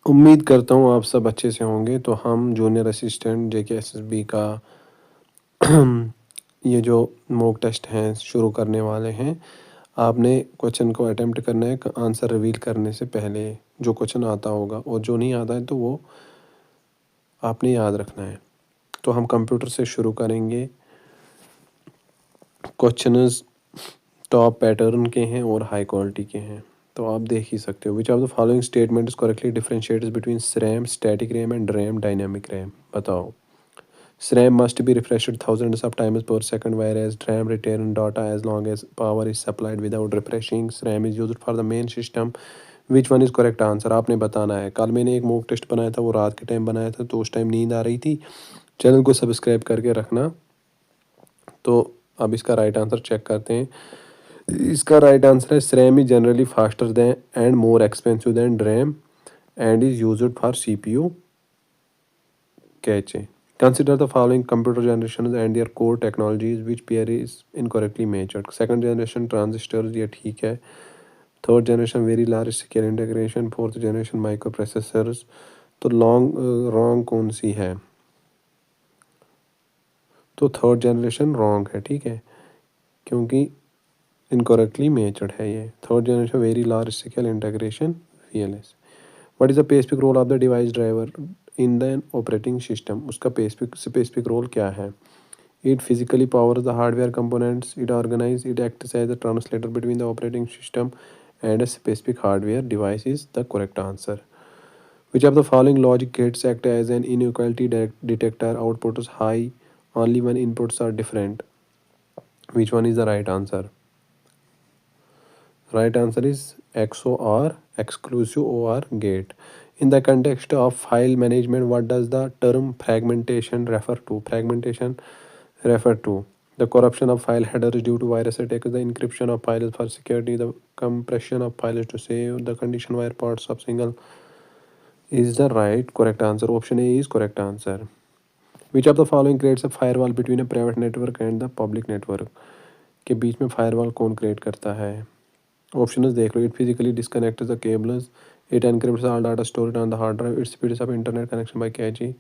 उम्मीद करता हूँ आप सब अच्छे से होंगे। तो हम जूनियर असिस्टेंट जेकेएसएसबी का ये जो मॉक टेस्ट हैं शुरू करने वाले हैं। आपने क्वेश्चन को अटेम्प्ट करना है आंसर रिवील करने से पहले। जो क्वेश्चन आता होगा और जो नहीं आता है तो वो आपने याद रखना है। तो हम कंप्यूटर से शुरू करेंगे। क्वेश्चंस टॉप पैटर्न के हैं और हाई क्वालिटी के हैं, तो आप देख ही सकते हो। विच of the following statement is correctly differentiates between RAM static RAM and RAM dynamic RAM. बताओ। RAM must be refreshed thousands of times per second, whereas RAM retain data as long as power is supplied without refreshing. RAM is used for the main system. Which one is correct answer? आपने बताना है। कल मैंने एक mock test बनाया था, वो रात के टाइम बनाया था, तो उस टाइम नींद आ रही थी। चैनल को सब्सक्राइब करके रखना। तो अब इसका राइट आंसर चेक करते हैं। इसका राइट आंसर है RAM is generally faster than and more expensive than RAM and is used for CPU cache. Consider the following computer generations and their core technologies, which pair is incorrectly matched. Second generation transistors, ये ठीक है। Third generation very large scale integration. Fourth generation microprocessors. तो wrong कौन सी है? तो third generation wrong है, ठीक है, क्योंकि इनकरेक्टली मैचड है ये। Third generation very large scale integration VLS। What is the specific role of the device driver in the operating system? उसका स्पेसिफिक रोल क्या है? It physically powers the hardware components, it organizes, it acts as a translator between the operating system and a specific hardware device is the correct answer. Which of the following logic gates act as an inequality detector? Output is high, only when inputs are different. Which one is the right answer? Right answer is XOR, exclusive OR gate. In the context of file management, what does the term fragmentation refer to? Fragmentation refer to the corruption of file headers due to virus attacks, the encryption of files for security, the compression of files to save the condition where parts of single is the right correct answer. Option A is correct answer. Which of the following creates a firewall between a private network and the public network? के बीच में firewall कौन create करता है? Options देख लो। It physically disconnects the cables, it encrypts all data stored on the hard drive, it speeds up internet connection by caching,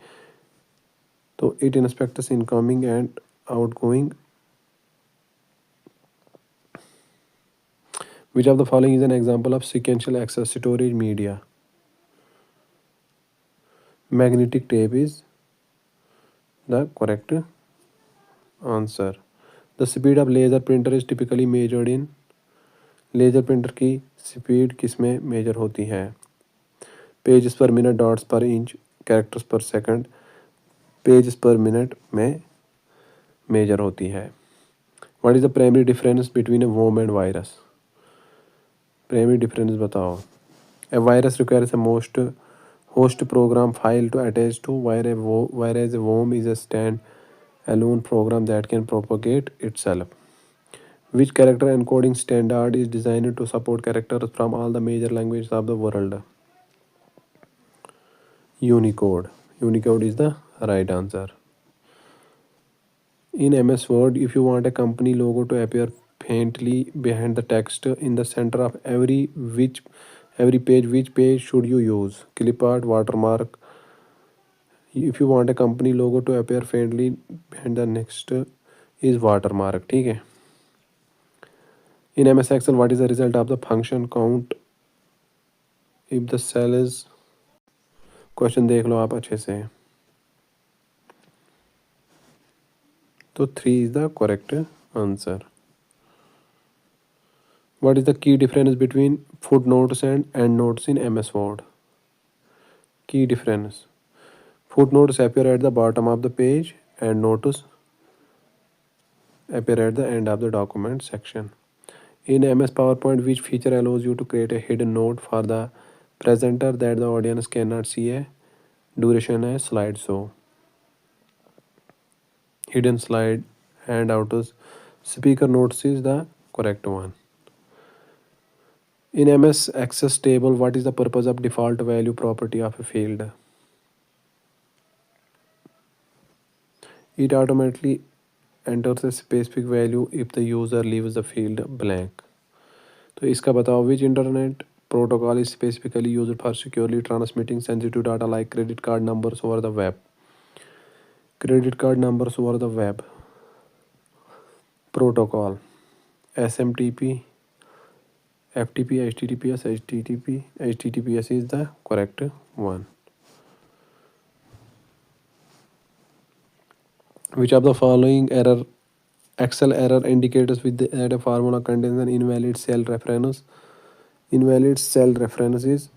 तो it inspects incoming and outgoing. Which of the following is an example of sequential access storage media? Magnetic tape is the correct answer. The speed of laser printer is typically measured in, laser printer की speed किस में measure होती है? Pages per minute, dots per inch, characters per second, pages per minute में measure होती है। What is the primary difference between a worm and virus? Primary difference बताओ। A virus requires a most host program file to attach to, whereas a worm is a stand-alone program that can propagate itself. Which character encoding standard is designed to support characters from all the major languages of the world? Unicode. Unicode is the right answer. In MS Word, if you want a company logo to appear faintly behind the text in the center of every page, which page should you use? Clip art, watermark. If you want a company logo to appear faintly behind the next is watermark, ठीक है। In MS Excel, what is the result of the function count if the cell is? Question देख लो आप अच्छे से। तो 3 is the correct answer. What is the key difference between footnotes and endnotes in MS Word? Key difference. Footnotes appear at the bottom of the page and notes appear at the end of the document section. In MS PowerPoint, which feature allows you to create a hidden note for the presenter that the audience cannot see a duration है slideshow. Hidden slide handouts speaker notes is the correct one. In MS Access table, what is the purpose of default value property of a field? It automatically enters a specific value if the user leaves the field blank. तो इसका बताओ। Which internet protocol is specifically used for securely transmitting sensitive data like credit card numbers over the web. Credit card numbers over the web. Protocol SMTP, FTP, HTTPS, HTTP. HTTPS is the correct one. Which of the following Excel error indicators with that a formula contains an invalid cell reference? Invalid cell reference is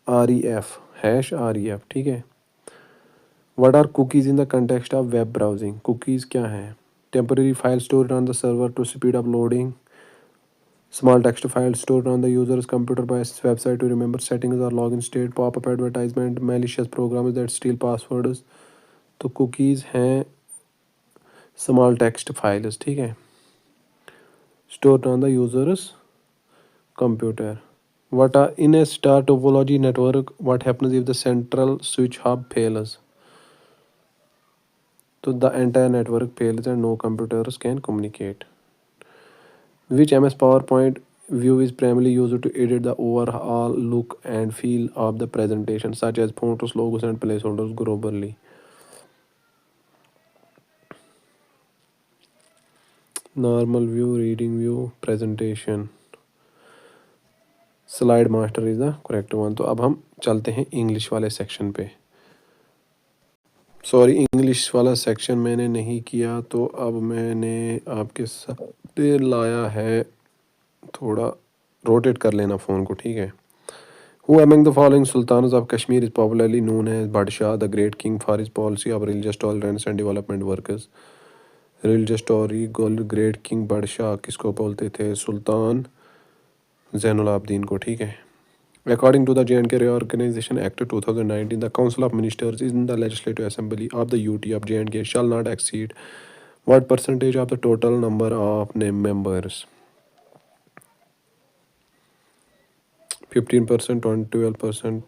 REF, #REF, ठीक है. What are cookies in the context of web browsing? Cookies क्या हैं? Temporary file stored on the server to speed up loading. Small text file stored on the user's computer by website to remember settings or login state. Pop-up advertisement, malicious programs that steal passwords. तो cookies हैं small text files, ठीक है, stored on the user's computer. What are in a star topology network? What happens if the central switch hub fails? So the entire network fails and no computers can communicate. Which MS PowerPoint view is primarily used to edit the overall look and feel of the presentation, such as photos, logos, and placeholders globally? Normal view, reading view, presentation. Slide master is the correct one. तो अब हम चलते हैं English वाले section पे. Sorry, English वाला section मैंने नहीं किया, तो अब मैंने आपके साथ लाया है. थोड़ा रोटेट कर लेना फ़ोन को, ठीक है. Who among the following sultans of Kashmir is popularly known as Badshah, the great king, for his policy of religious tolerance and development workers? Religious story, great king Badshah किसको बोलते थे? सुल्तान ज़ैनुल आबदीन को, ठीक है. According to the J&K Reorganization Act 2019, the Council of Ministers in the Legislative Assembly of the UT of J&K shall not exceed what percentage of the total number of members? 15%, 12%,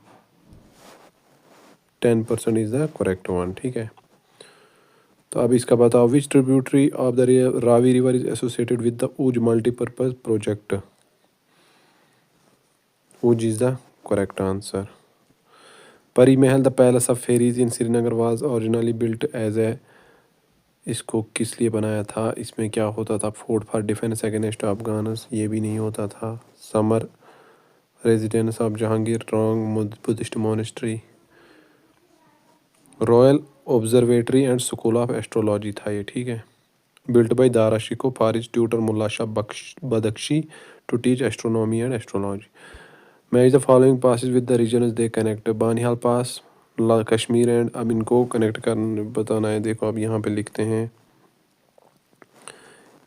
10% is the correct one, ठीक है. तो अब इसका बताओ. Which tributary of the Ravi River is associated with the Uj multi-purpose project? Uj is the correct answer. Pari Mahal, the palace of fairies in Srinagar, was originally built as a. इसको किस लिए बनाया था? इसमें क्या होता था? Fort for defence against Afghans, ये भी नहीं होता था. Summer residence of Jahangir, wrong, Buddhist monastery. Royal observatory and school of astrology था ये, ठीक है. Built by Dara Shikoh for his tutor Mulla Shah Badakhshi to teach astronomy and astrology. Match the following passes with the region they connect. Banihal pass, Kashmir and. अब इनको connect करने बताना है. देखो अब यहाँ पे लिखते हैं.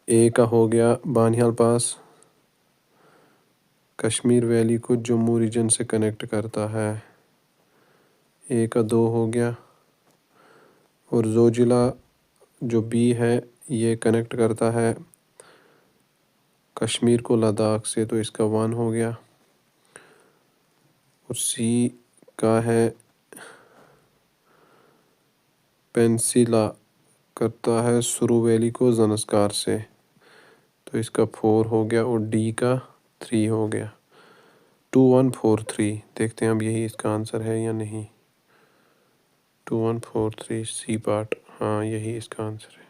ए का हो गया बानिहाल पास, कश्मीर वैली को जम्मू रीजन से कनेक्ट करता है. ए का 2 हो गया. और जोजिला जो बी है ये कनेक्ट करता है कश्मीर को लद्दाख से, तो इसका 1 हो गया. और सी का है पेंसिला, करता है सुरू वैली को ज़नस्कार से, तो इसका 4 हो गया. और डी का 3 हो गया. 2 1 4 3. देखते हैं अब यही इसका आंसर है या नहीं. 2 1 4 3 सी पार्ट, हाँ यही इसका आंसर है.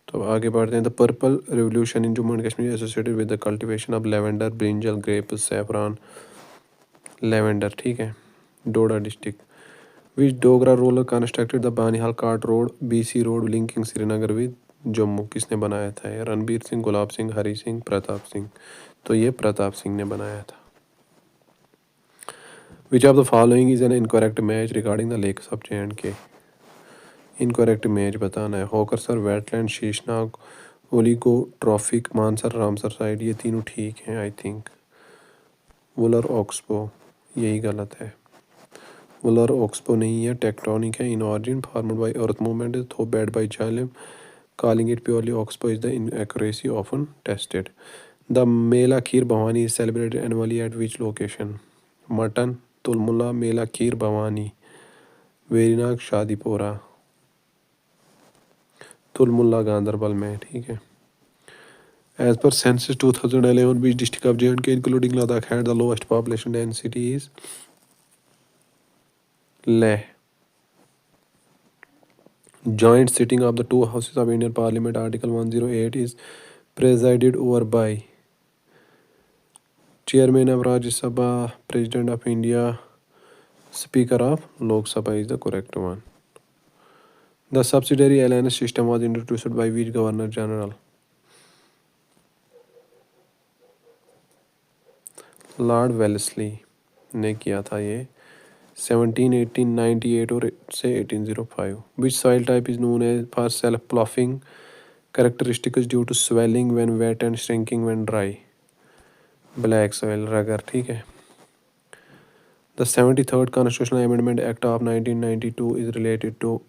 तो आगे बढ़ते हैं. The purple revolution in Jammu and Kashmir associated with the cultivation of lavender, brinjal, grapes, saffron. Lavender, ठीक है. Doda district. Which Dogra ruler constructed the Banihal cart road, BC road linking Srinagar with Jammu? किसने बनाया था? रणबीर सिंह, गुलाब सिंह, हरी सिंह, प्रताप सिंह. तो ये प्रताप सिंह ने बनाया था. Which of the following is an incorrect match regarding the lakes of J&K? Incorrect match बताना है. Hokersar, wetland, Sheshnag, oligotrophic, Mansar, Ramsar side. ये तीनों ठीक हैं आई थिंक. वुलर ऑक्सबो, यही गलत है. वुलर ऑक्सबो नहीं है, टेक्टोनिक है. In origin formed by earth movement is though bad by चाइलम, calling it purely Oxbow is the inaccuracy often tested. The Mela Kheer Bhavani is celebrated annually at which location? Mutton, Tulmulla, Mela Kheer Bhavani, Verinag, Shadipora. Tulmulla Ganderbal में, ठीक है. As per census 2011, which district of J&K, including Ladakh, had the lowest population density is Leh. Joint sitting of the two houses of Indian Parliament, Article 108, is presided over by Chairman of Rajya Sabha, President of India, Speaker of Lok Sabha is the correct one. The subsidiary alliance system was introduced by which Governor General? Lord Wellesley ने किया था ये 1898 और से 1805. Which soil type is known as for self-ploughing? Characteristic is due to swelling when wet and shrinking when dry. Black soil, रगर, ठीक है. The 73rd Constitutional Amendment Act of 1992 is related to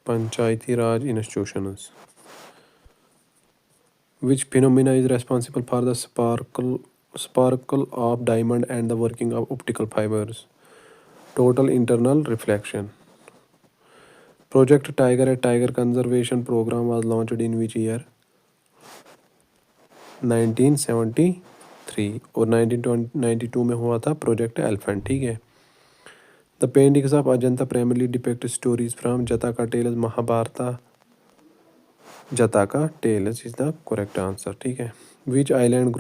Panchayati Raj institutions. Which phenomena is responsible for the sparkle of diamond and the working of optical fibers? Total internal reflection. Project Tiger, a tiger conservation program, was launched in which year? 1973 और 1992 में हुआ था project elephant, ठीक है. The paintings of Ajanta primarily depict stories from Jataka tales Mahabharata. Jataka tales is the correct answer, ठीक है. Which island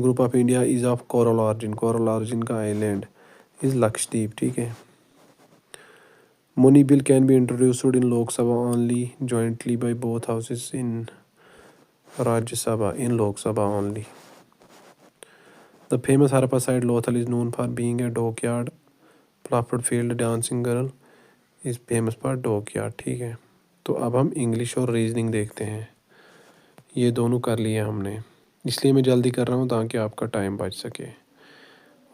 group of India is of coral origin? Coral origin का island is Lakshadweep, ठीक है. Money bill can be introduced in Lok Sabha only jointly by both houses in Rajya Sabha. In Lok Sabha only. The famous Harappa site Lothal is known for being a dockyard. Plafford Field Dancing Girl is famous for dockyard, ठीक है. तो अब हम English और reasoning देखते हैं. ये दोनों कर लिए हमने, इसलिए मैं जल्दी कर रहा हूँ ताकि आपका टाइम बच सके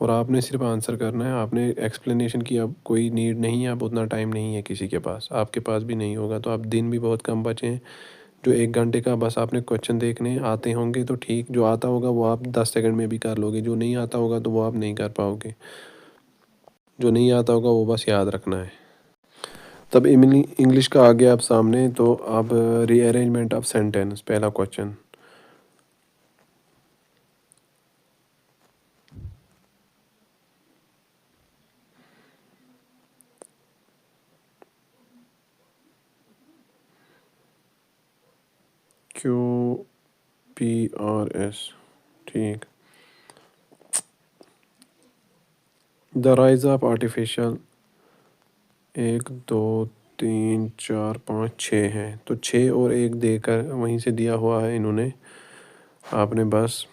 और आपने सिर्फ आंसर करना है. आपने एक्सप्लेनेशन की अब कोई नीड नहीं है, अब उतना टाइम नहीं है किसी के पास, आपके पास भी नहीं होगा. तो अब दिन भी बहुत कम बचे हैं. जो 1 घंटे का बस आपने क्वेश्चन देखने आते होंगे तो ठीक, जो आता होगा वो आप 10 सेकंड में भी कर लोगे, जो नहीं आता होगा तो वो आप नहीं कर पाओगे. जो नहीं आता होगा वो बस याद रखना है. तब इंग्लिश का आ गया आप सामने. तो अब रीअरेंजमेंट ऑफ सेंटेंस, पहला क्वेश्चन. QPRS, ठीक. द राइज ऑफ आर्टिफिशियल 1 2 3 4 5 6 है. तो 6 और 1 देकर वहीं से दिया हुआ है इन्होंने. आपने बस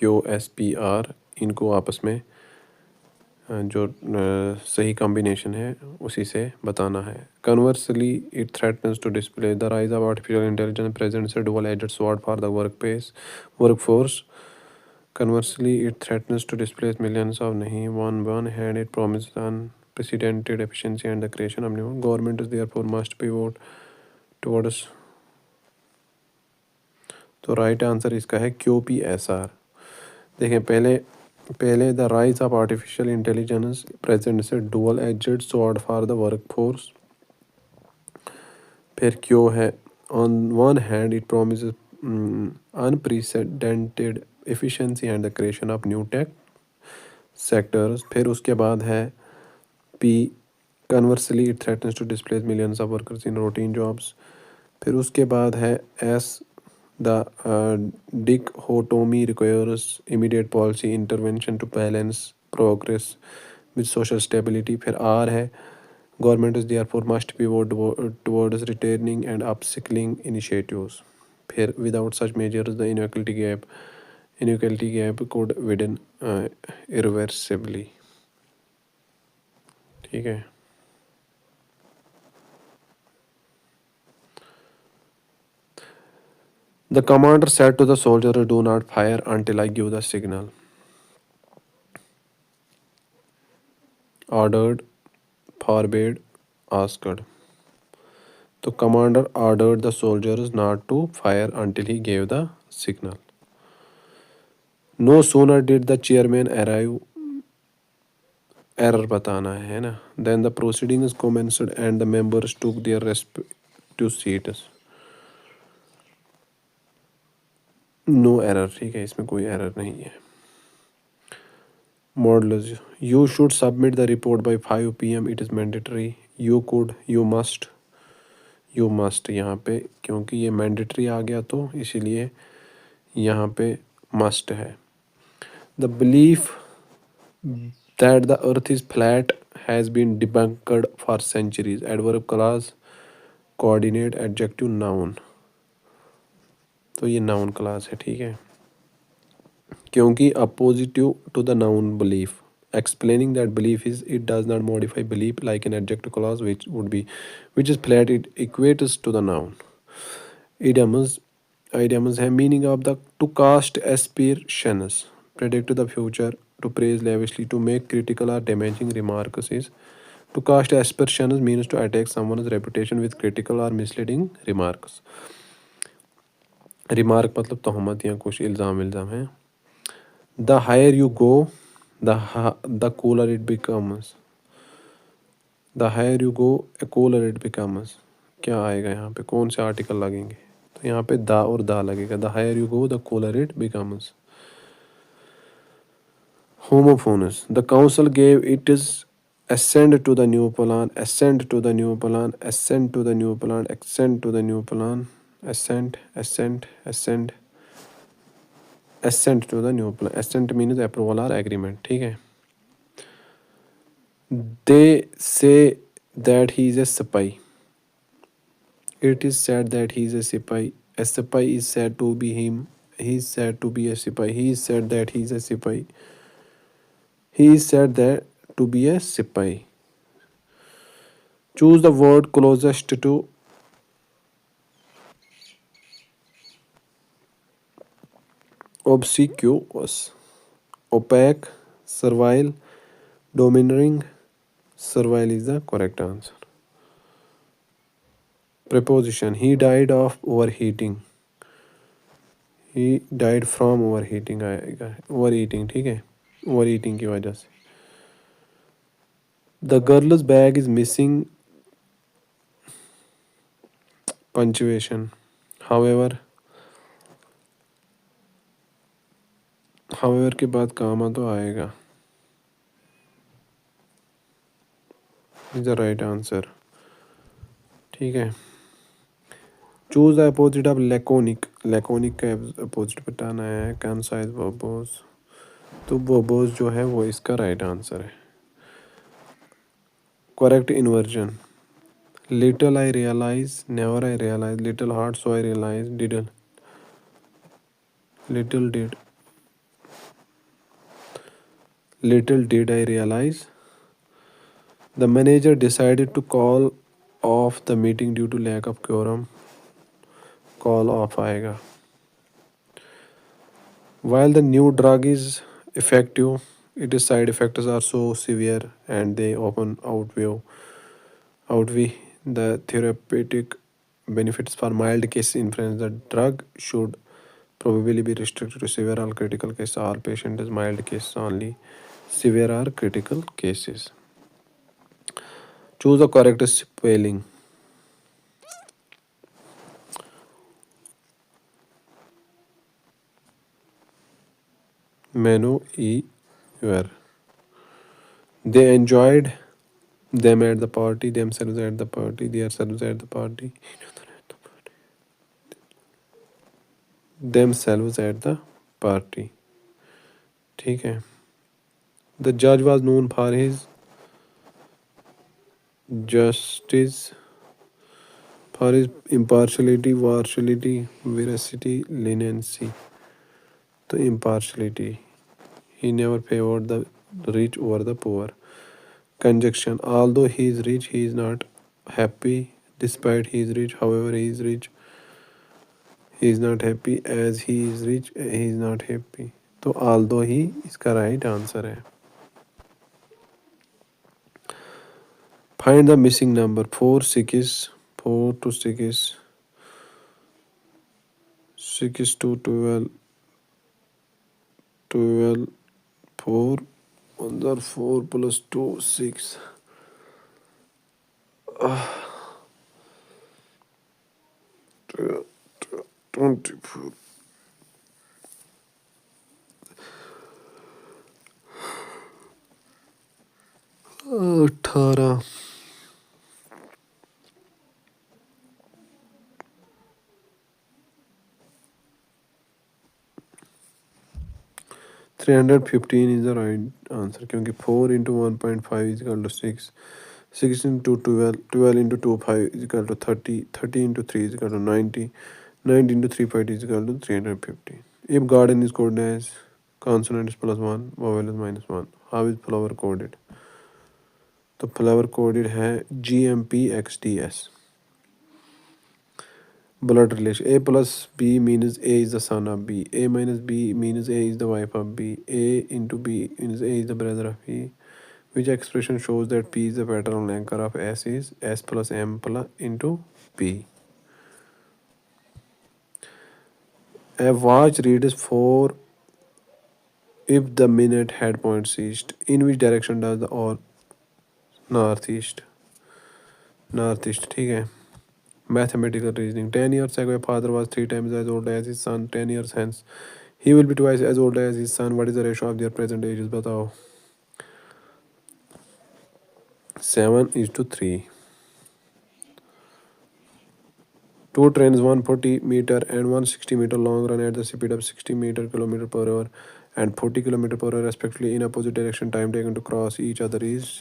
QSPR इनको आपस में जो सही कॉम्बिनेशन है उसी से बताना है. Conversely it threatens to display the rise of artificial intelligence presents a dual edged sword for the workforce. Conversely, it threatens to displace millions of nahi. One hand, it promises unprecedented efficiency and the creation of new. Government is therefore must pivot towards. तो right answer इसका है QPSR. देखें पहले the rise of artificial intelligence presents a dual edged sword for the workforce. फिर क्यों है on one hand it promises unprecedented efficiency and the creation of new tech sectors. फिर उसके बाद है P, conversely it threatens to displace millions of workers in routine jobs. फिर उसके बाद है S, the dichotomy requires immediate policy intervention to balance progress with social stability. फिर R है government is therefore must pivot towards returning and upskilling initiatives. फिर without such measures the inequality gap could widen irreversibly, ठीक है. The commander said to the soldiers, do not fire until I give the signal. Ordered, forbade, asked. तो commander ordered the soldiers not to fire until he gave the signal. No sooner did the chairman arrive error बताना है ना। Then the proceeding is commenced and the members took their respective seats. No error, ठीक है, इसमें कोई error नहीं है। Models, you should submit the report by 5 PM, it is mandatory. You could, you must, you must यहाँ पे क्योंकि ये मैंडेटरी आ गया तो इसीलिए यहाँ पे मस्ट है। The belief that the earth is flat has been debunked for centuries. Adverb clause, coordinate, adjective, noun. तो ये नाउन क्लास है, ठीक है, क्योंकि appositive to the noun belief. Explaining that belief is it does not modify belief like an adjective clause which would be which is flat, it equates to the noun. Idioms, idioms have meaning of the to cast aspersions, predict the future, to praise lavishly, to make critical or damaging remarks is to cast aspersions means to attack someone's reputation with critical or misleading remarks. Remark मतलब तोहमत या कुछ इल्ज़ाम इल्ज़ाम है। The higher you go, the cooler it becomes. The higher you go, a cooler it becomes. क्या आएगा यहाँ पे, कौन से आर्टिकल लगेंगे? तो यहाँ पे दा और दा लगेगा। The higher you go, the cooler it becomes. Homophones. The council gave its assent to the new plan, assent to the new plan, assent to the new plan, assent to the new plan, assent, assent, assent, assent to the new plan. Assent means approval or agreement, ठीक है। They say that he is a spy. It is said that he is a spy. A spy is said to be him. He is said to be a spy. He is said that he is a spy. He is said that to be a spy. Choose the word closest to obsequious, opaque, servile, domineering. Servile is the correct answer. Preposition. He died of overheating. He died from overheating आएगा, overeating, ठीक है, overeating की वजह से। The girl's bag is missing, punctuation. However, however के बाद कामा तो आएगा, is the right answer, ठीक है। Choose the opposite of laconic. Laconic का opposite बताना है, concise, verbose। तो verbose जो है वो इसका right answer है। Correct inversion. Little I realize, never I realize, little hard so I realize, didn't, little did, little did I realize. The manager decided to call off the meeting due to lack of quorum. Call off आएगा। While the new drug is effective, its side effects are so severe and they often outweigh the therapeutic benefits. For mild case influenza, the drug should probably be restricted to severe or critical cases. All patients mild cases only, severe or critical cases. Choose the correct spelling. Maneuver. They enjoyed them at the party, themselves at the party, themselves at the party, themselves at the party, ठीक है। The judge was known for his justice, for his impartiality, partiality, veracity, leniency. तो impartiality, he never favored the rich over the poor. Conjunction. Although he is rich, he is not happy. Despite he is rich, however, he is rich, he is not happy. As he is rich, he is not happy. तो although ही इसका right answer है। Find the missing number. 4 6 4 to 6 6 to 12 12 4 अंदर 4 + 2 6 24 18 315 is the right answer क्योंकि 4 into 1.5 is equal to 6, 6 into 12, 12 into 2 5 is equal to 30, 30 into 3 is equal to 90, 90 into 3 5 is equal to 315. If garden is coded as consonant is +1, vowel is -1, how is flower coded? तो flower coded है GMPXDS. Blood relation: A plus B means A is the son of B. A minus B means A is the wife of B. A into B means A is the brother of B. Which expression shows that P is the paternal anchor of S is S plus M plus into P. A watch reads 4 if the minute hand points east. In which direction does the or northeast? Northeast, ठीक है. Mathematical reasoning: 10 years ago, a father was 3 times as old as his son. 10 years hence, he will be twice as old as his son. What is the ratio of their present ages? बताओ. 7:3. Two trains, 140-meter and 160-meter long, run at the speed of 60 kilometer per hour and 40 kilometer per hour respectively in opposite direction. Time taken to cross each other is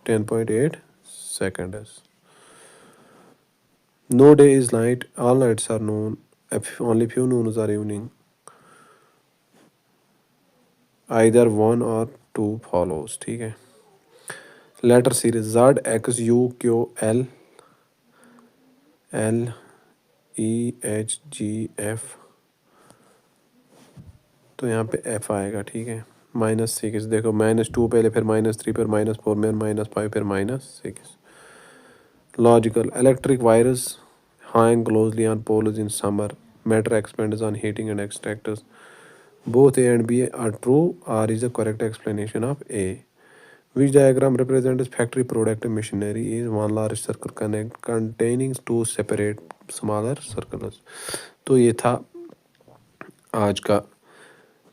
10.8 seconds. No day is night. All nights are noon. Only few noons are evening. Either one or two follows. ठीक है. Letter series: Z X U Q L L E H G F. तो यहाँ पे F आएगा. ठीक है. -6 देखो, -2 पहले, फिर -3, फिर -4 में, -5, फिर -6. Logical: electric wires hang closely on poles in summer. Matter expands on heating and extractors. Both A and B are true. R is the correct explanation of A. Which diagram represents factory product machinery? Is one large circle containing two separate smaller circles. तो ये था आज का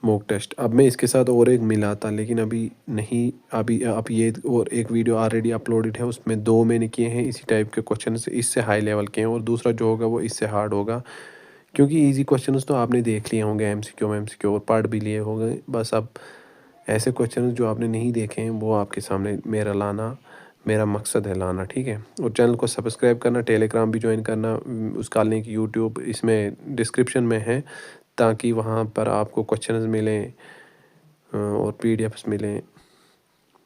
mock test. अब मैं इसके साथ और एक मिलाता, लेकिन अभी नहीं. अभी अब ये और एक वीडियो ऑलरेडी अपलोडेड है, उसमें 2 मैंने किए हैं इसी टाइप के क्वेश्चन, इससे हाई लेवल के हैं, और दूसरा जो होगा वो इससे हार्ड होगा, क्योंकि इजी क्वेश्चंस तो आपने देख लिए होंगे MCQ और पढ़ भी लिए होंगे. बस अब ऐसे क्वेश्चन जो आपने नहीं देखे हैं वो आपके सामने मेरा मकसद है लाना. ठीक है. और चैनल को सब्सक्राइब करना, टेलीग्राम भी ज्वाइन करना. उसका लिंक यूट्यूब इसमें डिस्क्रिप्शन में है, ताकि वहाँ पर आपको क्वेश्चंस मिलें और PDFs मिलें.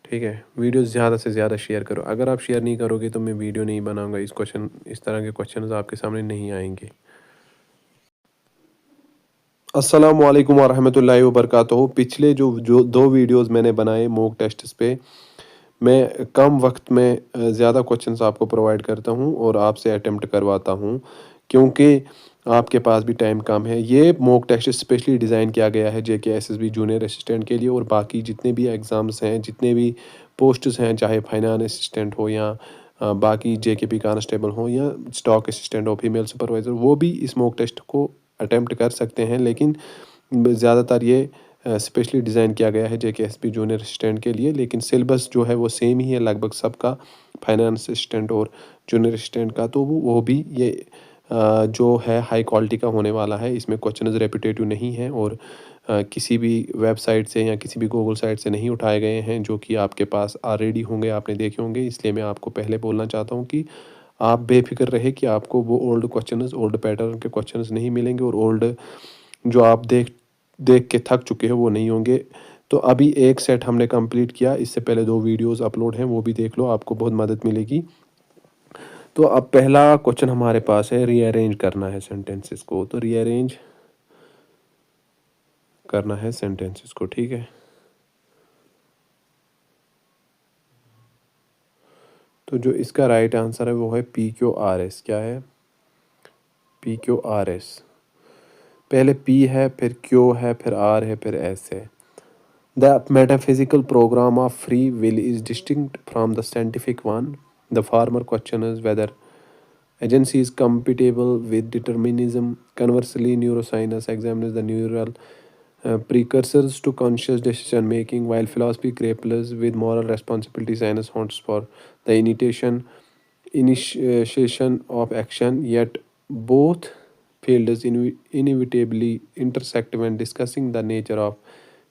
ठीक है. वीडियो ज़्यादा से ज़्यादा शेयर करो. अगर आप शेयर नहीं करोगे तो मैं वीडियो नहीं बनाऊँगा. इस तरह के क्वेश्चन आपके सामने नहीं आएंगे. अस्सलाम वालेकुम वरहमतुल्लाहि वबरकातुहू. पिछले जो 2 वीडियोस मैंने बनाए मॉक टेस्ट्स पे, मैं कम वक्त में ज़्यादा क्वेश्चंस आपको प्रोवाइड करता हूं और आपसे अटेम्प्ट करवाता हूं, क्योंकि आपके पास भी टाइम कम है. ये मॉक टेस्ट स्पेशली डिज़ाइन किया गया है JK SSB जूनियर असिस्टेंट के लिए, और बाकी जितने भी एग्ज़ाम्स हैं, जितने भी पोस्ट्स हैं, चाहे फाइनेंस असिस्टेंट हो या बाकी JKP कांस्टेबल हो या स्टॉक असिस्टेंट हो, फीमेल सुपरवाइज़र, वो भी इस मॉक टेस्ट को अटेम्प्ट कर सकते हैं. लेकिन ज़्यादातर ये स्पेशली डिज़ाइन किया गया है JK SSB जूनियर असिस्टेंट के लिए. लेकिन सिलेबस जो है वो सेम ही है लगभग सबका, फाइनेंस असिस्टेंट और जूनियर असिस्टेंट का. तो वो भी ये जो है हाई क्वालिटी का होने वाला है. इसमें क्वेश्चन रेपिटेटिव नहीं है और किसी भी वेबसाइट से या किसी भी गूगल साइट से नहीं उठाए गए हैं, जो कि आपके पास ऑलरेडी होंगे, आपने देखे होंगे. इसलिए मैं आपको पहले बोलना चाहता हूँ कि आप बेफिक्र रहे कि आपको वो ओल्ड क्वेश्चंस, ओल्ड पैटर्न के क्वेश्चंस नहीं मिलेंगे, और ओल्ड जो आप देख के थक चुके हो वो नहीं होंगे. तो अभी एक सेट हमने कंप्लीट किया, इससे पहले 2 वीडियोस अपलोड हैं, वो भी देख लो, आपको बहुत मदद मिलेगी. तो अब पहला क्वेश्चन हमारे पास है, रीअरेंज करना है सेंटेंसेस को. तो रीअरेंज करना है सेंटेंसेस को. ठीक है. तो जो इसका राइट आंसर है वो है PQRS. क्या है? PQRS. पहले P है, फिर Q है, फिर R है, फिर S है. The metaphysical program of free will is distinct from the scientific one. The former questions whether agency is compatible with determinism. Conversely, neuroscience examines the neural precursors to conscious decision making, while philosophy grapples with moral responsibility. Science hunts for the initiation of action, yet both fields inevitably intersect when discussing the nature of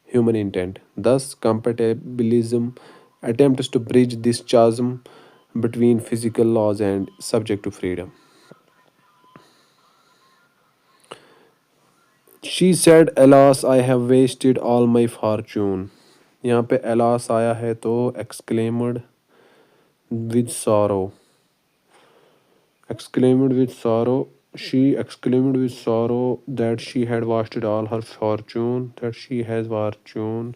human intent. Thus, compatibilism attempts to bridge this chasm between physical laws and subjective freedom. She said, Alas, I have wasted all my fortune. यहाँ पे alas आया है तो exclaimed with sorrow. Exclaimed with sorrow. She exclaimed with sorrow that she had wasted all her fortune, that she has fortune.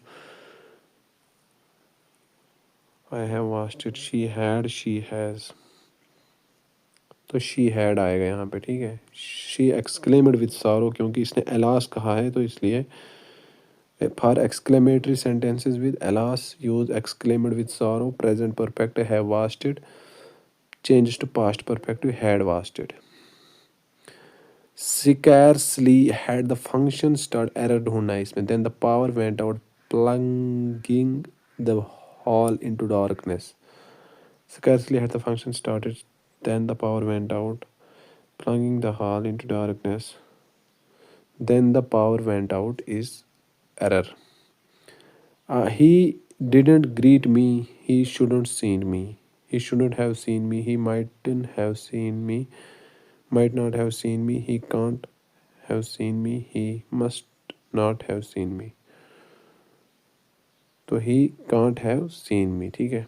I have wasted, she has. तो she had आएगा यहाँ पे, ठीक है. शी एक्सक्लेम्ड विद सॉरो, क्योंकि इसने alas कहा है तो इसलिए. For exclamatory sentences with alas use exclaimed with sorrow. Present perfect have wasted changes to past perfect had wasted. Scarcely had the function start error ढूंढना है इसमें. Then the power went out, plunging the hall into darkness. Scarcely had the function started, then the power went out, plunging the hall into darkness. Then the power went out is error. He didn't greet me. He shouldn't seen me. He shouldn't have seen me. He mightn't have seen me. Might not have seen me. He can't have seen me. He must not have seen me. तो he can't have seen me. ठीक है.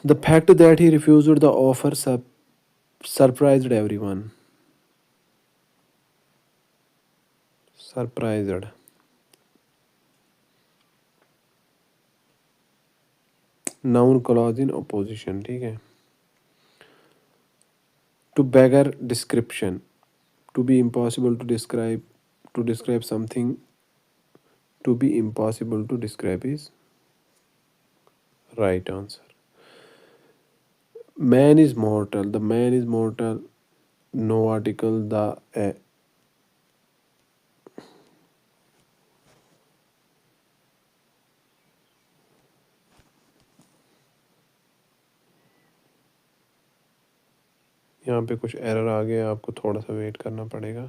The fact that he refused the offer surprised everyone. Surprised. Noun clause in opposition. ठीक है. To beggar description. To be impossible to describe. To describe something to be impossible to describe is right answer. Man is mortal. The man is mortal. No article. The यहाँ पे कुछ error आ गया, आपको थोड़ा सा wait करना पड़ेगा,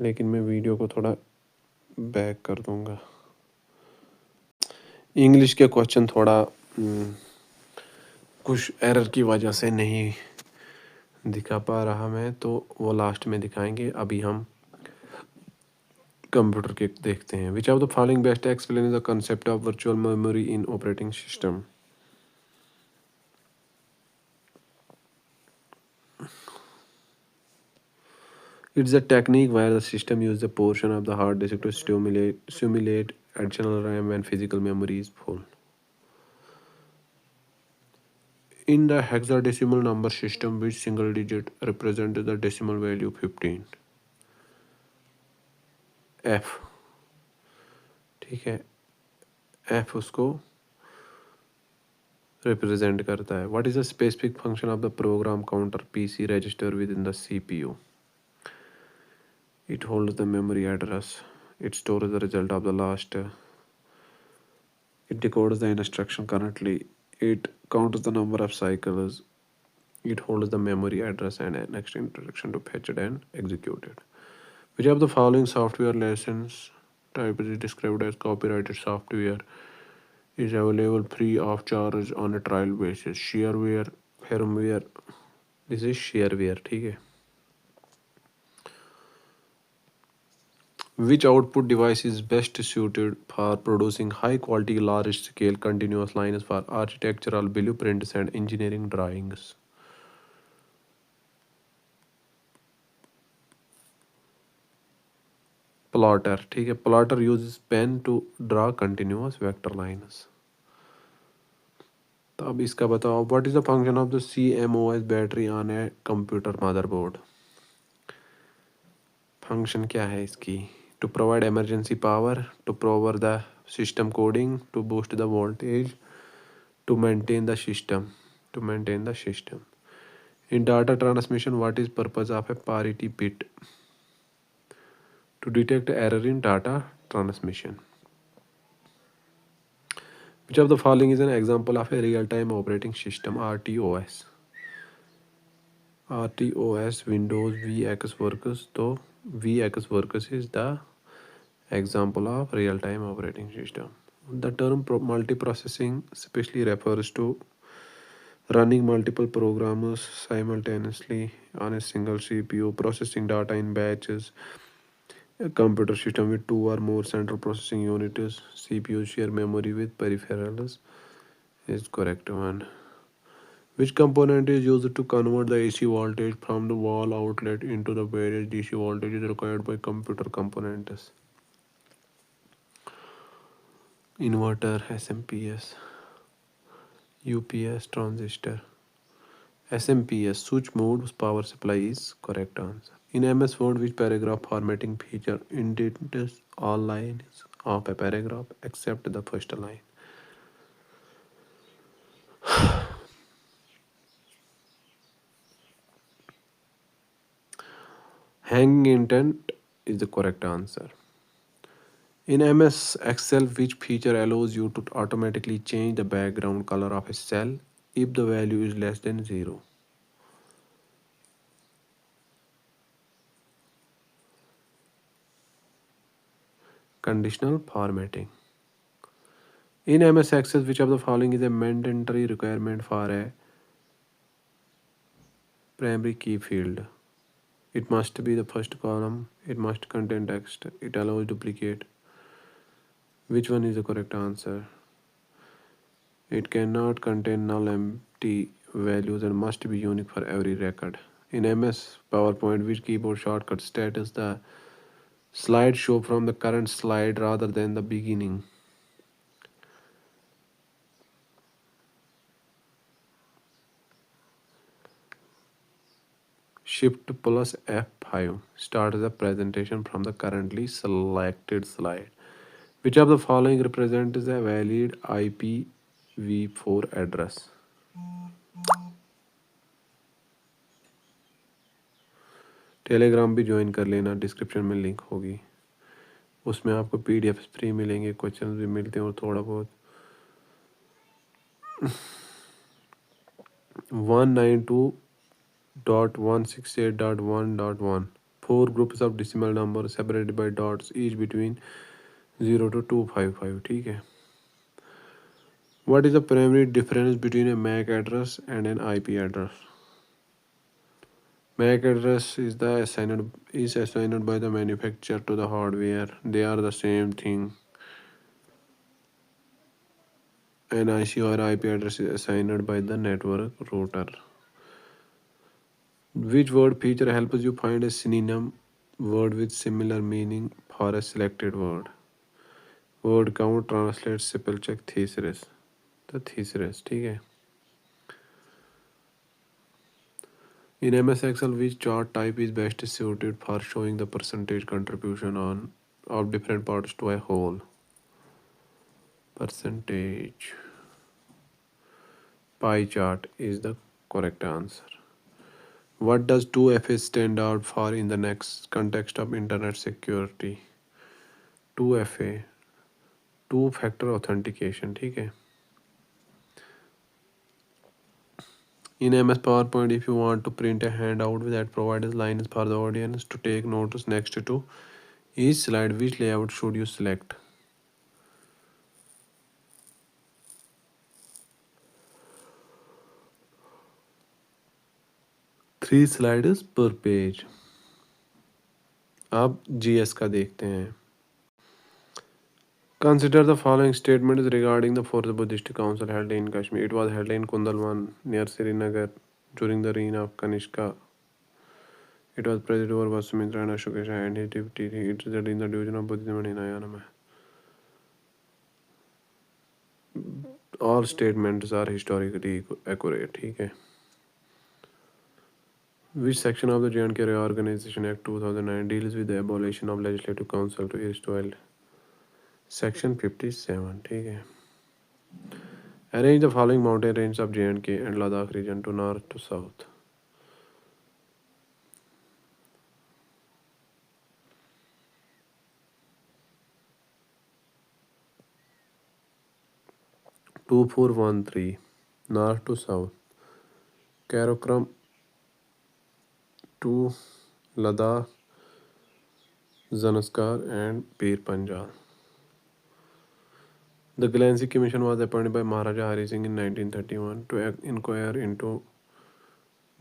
लेकिन मैं वीडियो को थोड़ा बैक कर दूंगा. इंग्लिश के क्वेश्चन थोड़ा कुछ एरर की वजह से नहीं दिखा पा रहा मैं, तो वो लास्ट में दिखाएंगे. अभी हम कंप्यूटर के देखते हैं. विच of the following best explain the concept of virtual memory in operating system. It's a technique where the system uses a portion of the hard disk to simulate additional RAM when physical memory is full. In the hexadecimal number system, which single digit represents the decimal value 15? F. ठीक है. F उसको represent करता है. What is the specific function of the program counter PC register within the CPU? It holds the memory address. It stores the result of the last. It decodes the instruction currently. It counts the number of cycles. It holds the memory address and next instruction to fetch it and execute it. Which of the following software license type is described as copyrighted software is available free of charge on a trial basis? Shareware, firmware. This is shareware. ठीक है. Which output device is best suited for producing high quality, large scale, continuous lines for architectural blueprints and engineering drawings? Plotter. ठीक है. Plotter uses pen to draw continuous vector lines. तो अब इसका बताओ, what is the function of the CMOS battery on a computer motherboard. Function क्या है इसकी? To provide emergency power, to power the system coding, to boost the voltage, to maintain the system, to maintain the system. In data transmission, what is purpose of a parity bit? To detect error in data transmission. Which of the following is an example of a real-time operating system, RTOS? RTOS Windows VX Works. So VX Works is the example of real-time operating system. The term multiprocessing specially refers to running multiple programs simultaneously on a single CPU, processing data in batches. A computer system with two or more central processing units, CPUs share memory with peripherals is correct one. Which component is used to convert the AC voltage from the wall outlet into the various DC voltages required by computer components? Inverter, SMPS, UPS, transistor. SMPS, switch mode power supply is correct answer. In MS Word, which paragraph formatting feature indents all lines of a paragraph except the first line? Hanging intent is the correct answer. In MS Excel, which feature allows you to automatically change the background color of a cell if the value is less than 0? Conditional formatting. In MS Access, which of the following is a mandatory requirement for a primary key field? It must be the first column, it must contain text, it allows duplicate. Which one is the correct answer? It cannot contain null empty values and must be unique for every record. In MS PowerPoint, which keyboard shortcut status the slide show from the current slide rather than the beginning? Shift plus F5 starts the presentation from the currently selected slide. Which of the following represents a valid IPv4 address? Telegram भी join कर लेना, description में link होगी, उसमें आपको PDF free मिलेंगे, question भी मिलते हैं और थोड़ा बहुत 192.168.1.1 4 groups of decimal numbers separated by dots each between 0 to 255. ठीक है. What is the primary difference between a MAC address and an IP address? MAC address is assigned by the manufacturer to the hardware. They are the same thing. An IC or IP address is assigned by the network router. Which word feature helps you find a synonym word with similar meaning for a selected word? Word count, translate, spell check, thesaurus. The thesaurus, ठीक है. In MS Excel, which chart type is best suited for showing the percentage contribution of different parts to a whole? Percentage. Pie chart is the correct answer. What does 2FA stand out for in the next context of internet security? 2FA, two factor authentication, ठीक है. In MS PowerPoint, if you want to print a handout that provides lines for the audience to take notes next to each slide, which layout should you select? Three slides per page. अब GS का देखते हैं. Consider the following statements regarding the fourth Buddhist council held in Kashmir. It was held in Kundalwan near Srinagar during the reign of Kanishka. It was presided over Vasumitra and Ashokesha and his deputy. It resulted in the division of Buddhism and Hinayana. All statements are historically accurate. ठीक है. Which section of the J&K Reorganization Act 2009 deals with the abolition of Legislative Council to erstwhile? Section 57. ठीक है. Arrange the following mountain ranges of J&K and Ladakh region to north to south. Two, 4, 1, 3. North to south. Karakoram to Ladakh, Zanskar and Pir Panjal. The Glancy Commission was appointed by Maharaja Hari Singh in 1931 to inquire into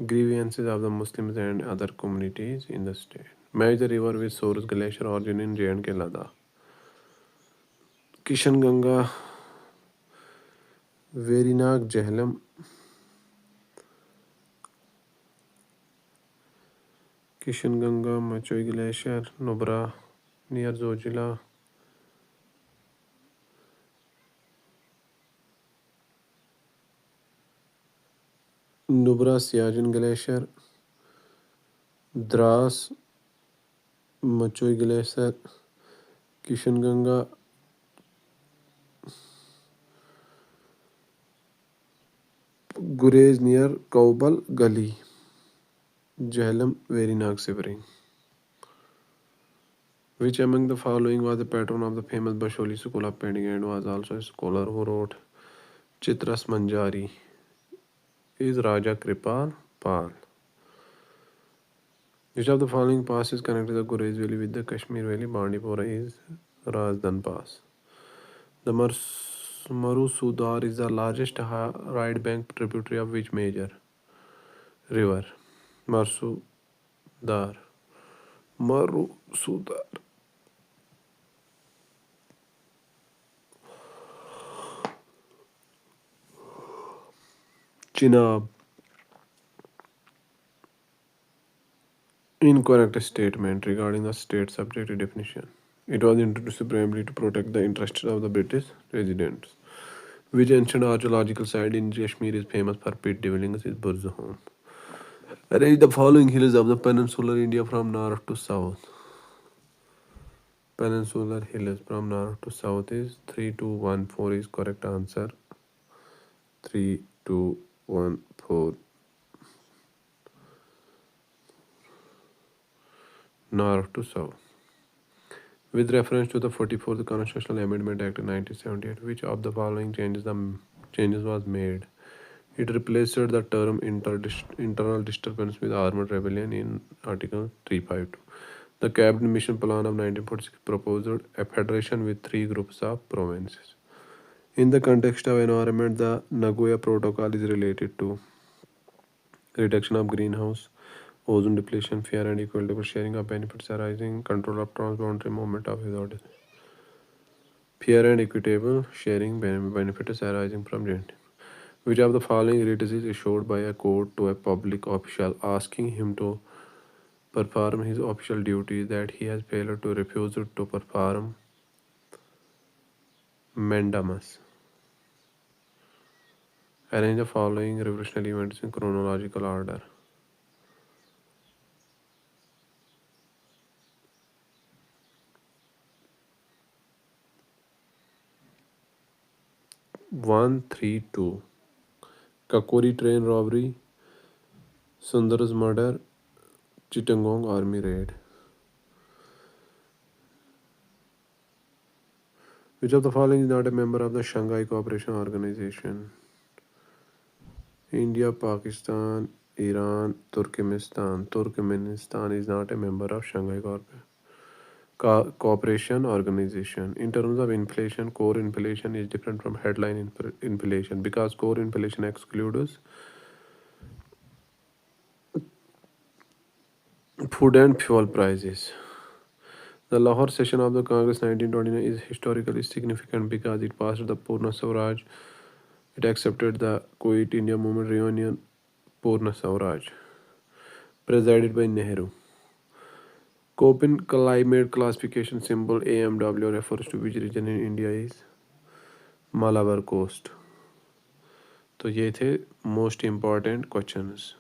grievances of the Muslims and other communities in the state. Match the river with source glacier origin in J&K Ladakh. Kishan Ganga, Verinag Jhelum, Kishan Ganga, Machoi Glacier, Nubra near Zojila. Nubra Siachen Glacier, Dras, Machoi Glacier, Kishan Ganga, Gurez near Kaubal Gully, Jhelum, Verinag Shivering. Which among the following was the patron of the famous Basholi school of painting and was also a scholar who wrote Chitras Manjari? Is Raja Kripal Pal. Which of the following passes connected the Gurez Valley with the Kashmir Valley? Bandipora is Rajdan Pass. The Marusudar is the largest right bank tributary of which major river? Marusudar. Marusudar. Chenab. Incorrect statement regarding the state subject definition. It was introduced primarily to protect the interests of the British residents. Which ancient archaeological site in Kashmir is famous for pit dwellings? Is Burzahom. Arrange the following hills of the peninsular India from north to south. Peninsular hills from north to south is 3, 2, 1, 4 is correct answer. 3, 2, 1, 4. North to south. With reference to the 44th Constitutional Amendment Act 1978, which of the following changes was made? It replaced the term internal disturbance with armed rebellion in Article 352. The Cabinet Mission Plan of 1946 proposed a federation with 3 groups of provinces. In the context of environment, the Nagoya Protocol is related to reduction of greenhouse, ozone depletion, fair and equitable sharing of benefits arising, control of transboundary movement of hazardous. Fair and equitable sharing benefits arising from joint. Which of the following writ is issued by a court to a public official asking him to perform his official duties that he has failed to refuse to perform? Mandamus. Arrange the following revolutionary events in chronological order. One, 3, 2. Kakori train robbery, Sundar's murder, Chittagong army raid. Which of the following is not a member of the Shanghai Cooperation Organization? India, Pakistan, Iran, Turkmenistan. Turkmenistan is not a member of Shanghai Cooperation Organization. In terms of inflation, core inflation is different from headline inflation because core inflation excludes food and fuel prices. The Lahore session of the Congress 1929 is historically significant because it passed the Purna Swaraj. It accepted the Quit India Movement reunion, Purna Swaraj, presided by Nehru. Köppen climate classification symbol AMW refers to which region in India is? Malabar coast. तो ये थे most important questions.